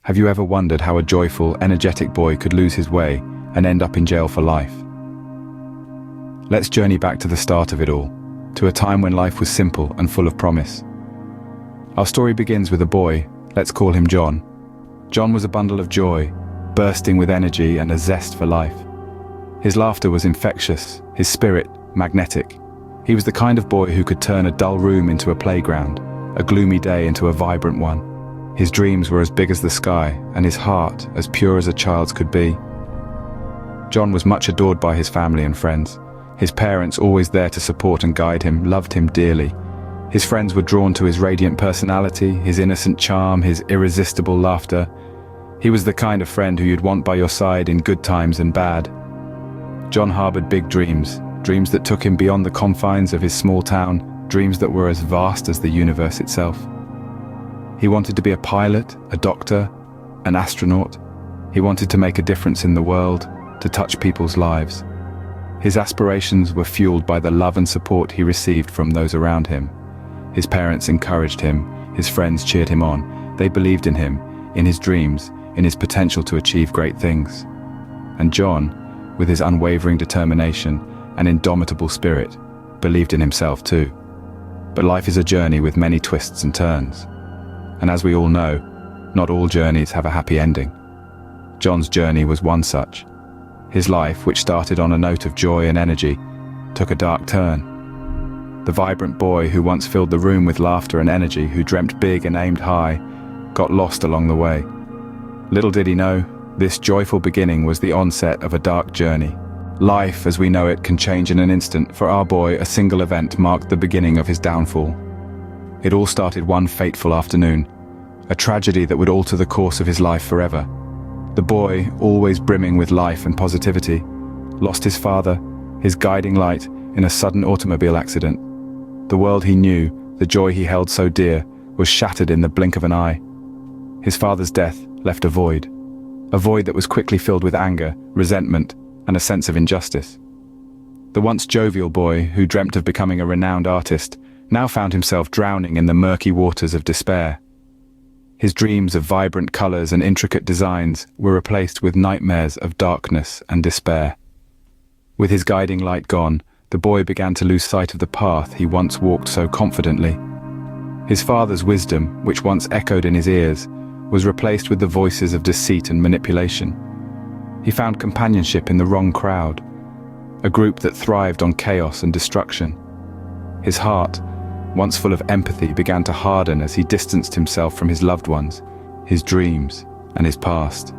Have you ever wondered how a joyful, energetic boy could lose his way and end up in jail for life? Let's journey back to the start of it all, to a time when life was simple and full of promise. Our story begins with a boy, let's call him John. John was a bundle of joy, bursting with energy and a zest for life. His laughter was infectious, his spirit magnetic. He was the kind of boy who could turn a dull room into a playground, a gloomy day into a vibrant one. His dreams were as big as the sky, and his heart as pure as a child's could be. John was much adored by his family and friends. His parents, always there to support and guide him, loved him dearly. His friends were drawn to his radiant personality, his innocent charm, his irresistible laughter. He was the kind of friend who you'd want by your side in good times and bad. John harbored big dreams, dreams that took him beyond the confines of his small town, dreams that were as vast as the universe itself. He wanted to be a pilot, a doctor, an astronaut. He wanted to make a difference in the world, to touch people's lives. His aspirations were fueled by the love and support he received from those around him. His parents encouraged him, his friends cheered him on. They believed in him, in his dreams, in his potential to achieve great things. And John, with his unwavering determination and indomitable spirit, believed in himself too. But life is a journey with many twists and turns. And as we all know, not all journeys have a happy ending. John's journey was one such. His life, which started on a note of joy and energy, took a dark turn. The vibrant boy who once filled the room with laughter and energy, who dreamt big and aimed high, got lost along the way. Little did he know, this joyful beginning was the onset of a dark journey. Life, as we know it, can change in an instant. For our boy, a single event marked the beginning of his downfall. It all started one fateful afternoon, a tragedy that would alter the course of his life forever. The boy, always brimming with life and positivity, lost his father, his guiding light, in a sudden automobile accident. The world he knew, the joy he held so dear, was shattered in the blink of an eye. His father's death left a void that was quickly filled with anger, resentment, and a sense of injustice. The once jovial boy, who dreamt of becoming a renowned artist, now found himself drowning in the murky waters of despair. His dreams of vibrant colors and intricate designs were replaced with nightmares of darkness and despair. With his guiding light gone, the boy began to lose sight of the path he once walked so confidently. His father's wisdom, which once echoed in his ears, was replaced with the voices of deceit and manipulation. He found companionship in the wrong crowd, a group that thrived on chaos and destruction. His heart, once full of empathy, began to harden as he distanced himself from his loved ones, his dreams, and his past.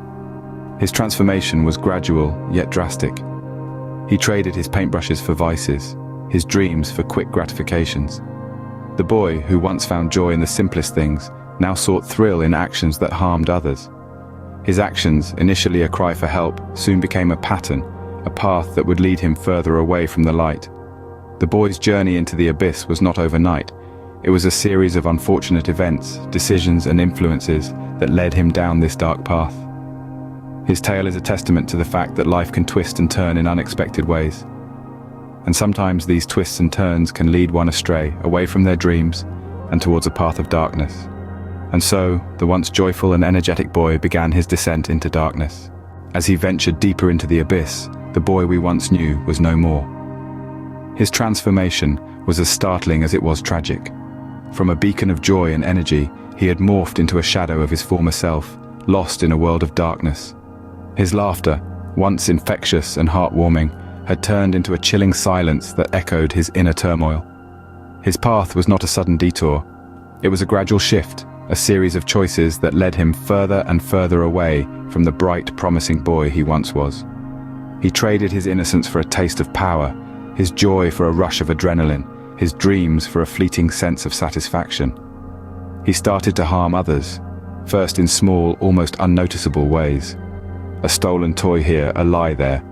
His transformation was gradual yet drastic. He traded his paintbrushes for vices, his dreams for quick gratifications. The boy, who once found joy in the simplest things, now sought thrill in actions that harmed others. His actions, initially a cry for help, soon became a pattern, a path that would lead him further away from the light. The boy's journey into the abyss was not overnight. It was a series of unfortunate events, decisions and influences that led him down this dark path. His tale is a testament to the fact that life can twist and turn in unexpected ways. And sometimes these twists and turns can lead one astray, away from their dreams and towards a path of darkness. And so, the once joyful and energetic boy began his descent into darkness. As he ventured deeper into the abyss, the boy we once knew was no more. His transformation was as startling as it was tragic. From a beacon of joy and energy, he had morphed into a shadow of his former self, lost in a world of darkness. His laughter, once infectious and heartwarming, had turned into a chilling silence that echoed his inner turmoil. His path was not a sudden detour. It was a gradual shift, a series of choices that led him further and further away from the bright, promising boy he once was. He traded his innocence for a taste of power, his joy for a rush of adrenaline, his dreams for a fleeting sense of satisfaction. He started to harm others, first in small, almost unnoticeable ways. A stolen toy here, a lie there.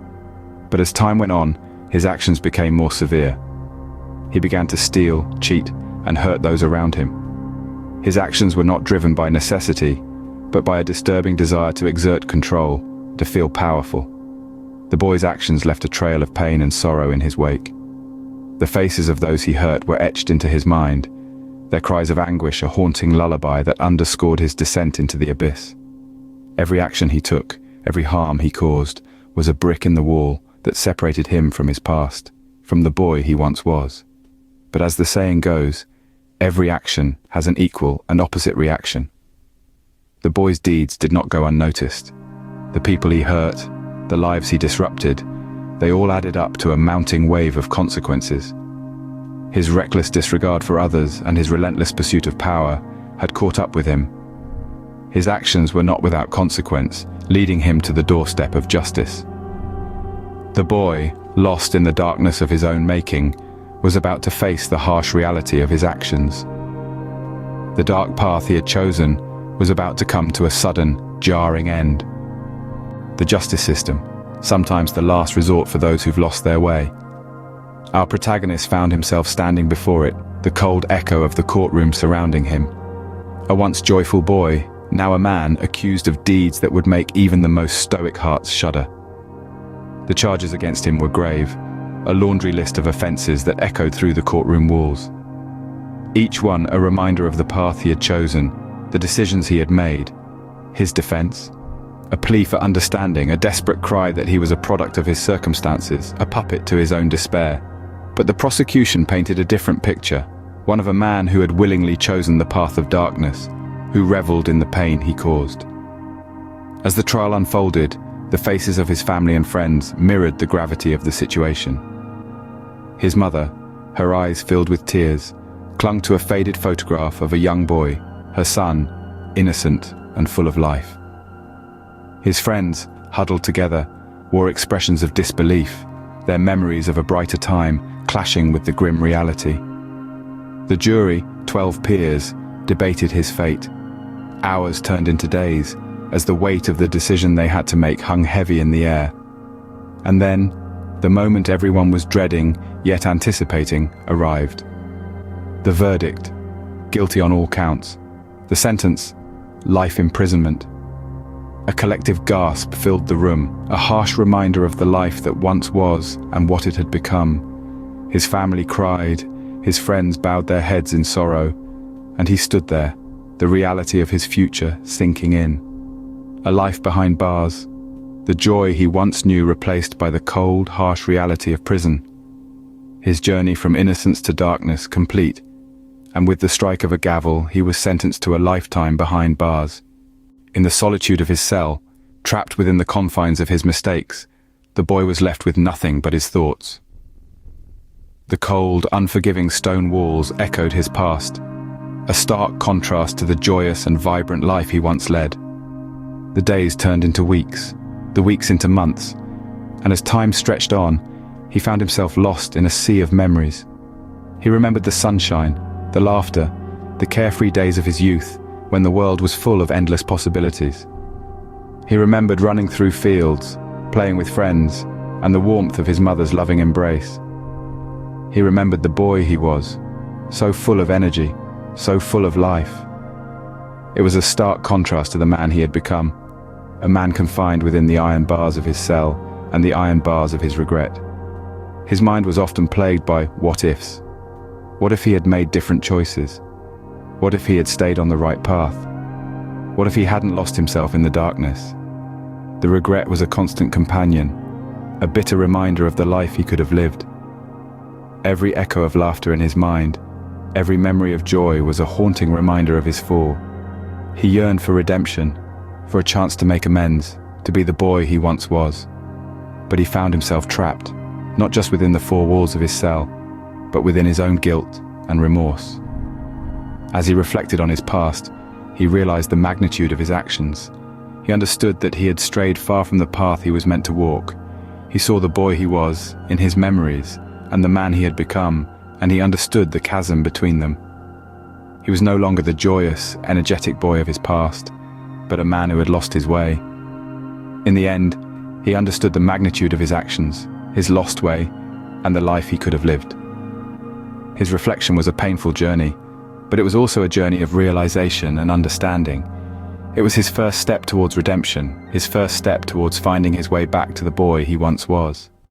But as time went on, his actions became more severe. He began to steal, cheat, and hurt those around him. His actions were not driven by necessity, but by a disturbing desire to exert control, to feel powerful. The boy's actions left a trail of pain and sorrow in his wake. The faces of those he hurt were etched into his mind, their cries of anguish a haunting lullaby that underscored his descent into the abyss. Every action he took, every harm he caused, was a brick in the wall that separated him from his past, from the boy he once was. But as the saying goes, every action has an equal and opposite reaction. The boy's deeds did not go unnoticed. The people he hurt, the lives he disrupted, they all added up to a mounting wave of consequences. His reckless disregard for others and his relentless pursuit of power had caught up with him. His actions were not without consequence, leading him to the doorstep of justice. The boy, lost in the darkness of his own making, was about to face the harsh reality of his actions. The dark path he had chosen was about to come to a sudden, jarring end. The justice system, sometimes the last resort for those who've lost their way. Our protagonist found himself standing before it, the cold echo of the courtroom surrounding him. A once joyful boy, now a man accused of deeds that would make even the most stoic hearts shudder. The charges against him were grave, a laundry list of offences that echoed through the courtroom walls. Each one a reminder of the path he had chosen, the decisions he had made. His defence, a plea for understanding, a desperate cry that he was a product of his circumstances, a puppet to his own despair. But the prosecution painted a different picture, one of a man who had willingly chosen the path of darkness, who revelled in the pain he caused. As the trial unfolded, the faces of his family and friends mirrored the gravity of the situation. His mother, her eyes filled with tears, clung to a faded photograph of a young boy, her son, innocent and full of life. His friends, huddled together, wore expressions of disbelief, their memories of a brighter time clashing with the grim reality. The jury, 12 peers, debated his fate. Hours turned into days, as the weight of the decision they had to make hung heavy in the air. And then, the moment everyone was dreading, yet anticipating, arrived. The verdict, guilty on all counts. The sentence, life imprisonment. A collective gasp filled the room, a harsh reminder of the life that once was and what it had become. His family cried, his friends bowed their heads in sorrow, and he stood there, the reality of his future sinking in. A life behind bars, the joy he once knew replaced by the cold, harsh reality of prison. His journey from innocence to darkness complete, and with the strike of a gavel he was sentenced to a lifetime behind bars. In the solitude of his cell, trapped within the confines of his mistakes, the boy was left with nothing but his thoughts. The cold, unforgiving stone walls echoed his past, a stark contrast to the joyous and vibrant life he once led. The days turned into weeks, the weeks into months, and as time stretched on, he found himself lost in a sea of memories. He remembered the sunshine, the laughter, the carefree days of his youth, when the world was full of endless possibilities. He remembered running through fields, playing with friends, and the warmth of his mother's loving embrace. He remembered the boy he was, so full of energy, so full of life. It was a stark contrast to the man he had become, a man confined within the iron bars of his cell and the iron bars of his regret. His mind was often plagued by what-ifs. What if he had made different choices? What if he had stayed on the right path? What if he hadn't lost himself in the darkness? The regret was a constant companion, a bitter reminder of the life he could have lived. Every echo of laughter in his mind, every memory of joy was a haunting reminder of his fall. He yearned for redemption, for a chance to make amends, to be the boy he once was. But he found himself trapped, not just within the four walls of his cell, but within his own guilt and remorse. As he reflected on his past, he realized the magnitude of his actions. He understood that he had strayed far from the path he was meant to walk. He saw the boy he was, in his memories, and the man he had become, and he understood the chasm between them. He was no longer the joyous, energetic boy of his past, but a man who had lost his way. In the end, he understood the magnitude of his actions, his lost way, and the life he could have lived. His reflection was a painful journey, but it was also a journey of realization and understanding. It was his first step towards redemption, his first step towards finding his way back to the boy he once was.